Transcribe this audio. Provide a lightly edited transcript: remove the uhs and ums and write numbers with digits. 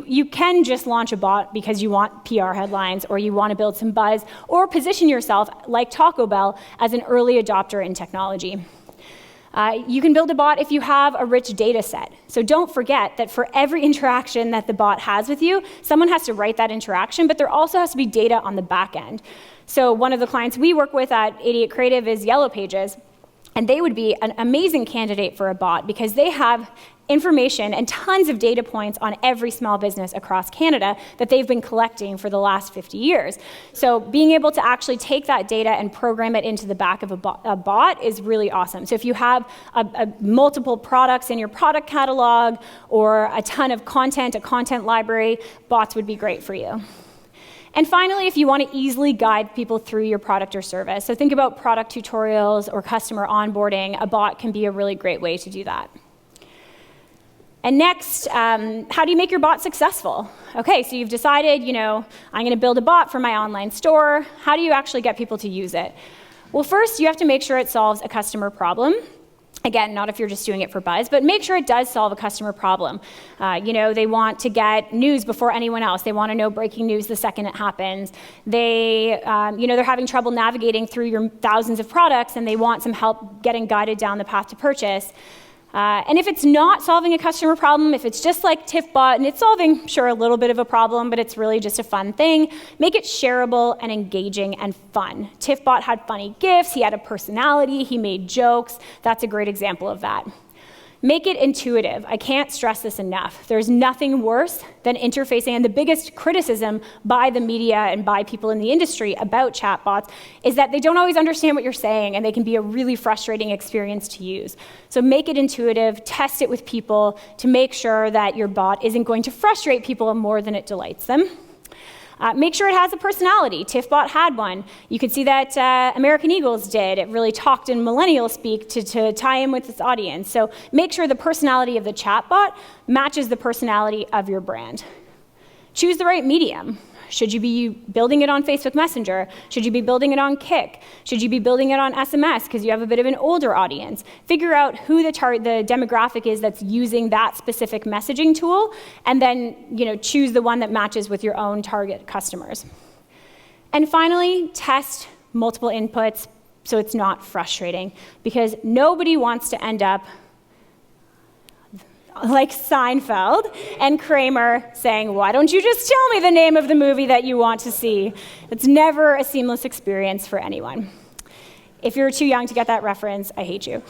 you can just launch a bot because you want PR headlines or you want to build some buzz, or position yourself, like Taco Bell, as an early adopter in technology. You can build a bot if you have a rich data set. So don't forget that for every interaction that the bot has with you, someone has to write that interaction, but there also has to be data on the back end. So one of the clients we work with at 88 Creative is Yellow Pages, and they would be an amazing candidate for a bot because they have information and tons of data points on every small business across Canada that they've been collecting for the last 50 years. So being able to actually take that data and program it into the back of a bot is really awesome. So if you have multiple products in your product catalog or a ton of content, a content library, bots would be great for you. And finally, if you want to easily guide people through your product or service, so think about product tutorials or customer onboarding, a bot can be a really great way to do that. And next, how do you make your bot successful? Okay, so you've decided, I'm going to build a bot for my online store. How do you actually get people to use it? Well, first, you have to make sure it solves a customer problem. Again, not if you're just doing it for buzz, but make sure it does solve a customer problem. They want to get news before anyone else. They want to know breaking news the second it happens. They're having trouble navigating through your thousands of products, and they want some help getting guided down the path to purchase. And if it's not solving a customer problem, if it's just like TIFBot, and it's solving, sure, a little bit of a problem, but it's really just a fun thing, make it shareable and engaging and fun. TIFBot had funny GIFs, he had a personality, he made jokes. That's a great example of that. Make it intuitive. I can't stress this enough. There's nothing worse than interfacing, and the biggest criticism by the media and by people in the industry about chatbots is that they don't always understand what you're saying, and they can be a really frustrating experience to use. So make it intuitive, test it with people to make sure that your bot isn't going to frustrate people more than it delights them. Make sure it has a personality. TIFBot had one. You could see that American Eagles did. It really talked in millennial speak to tie in with its audience. So make sure the personality of the chatbot matches the personality of your brand. Choose the right medium. Should you be building it on Facebook Messenger? Should you be building it on Kik? Should you be building it on SMS because you have a bit of an older audience? Figure out who the demographic is that's using that specific messaging tool, and then choose the one that matches with your own target customers. And finally, test multiple inputs so it's not frustrating, because nobody wants to end up like Seinfeld and Kramer saying, "Why don't you just tell me the name of the movie that you want to see?" It's never a seamless experience for anyone. If you're too young to get that reference, I hate you.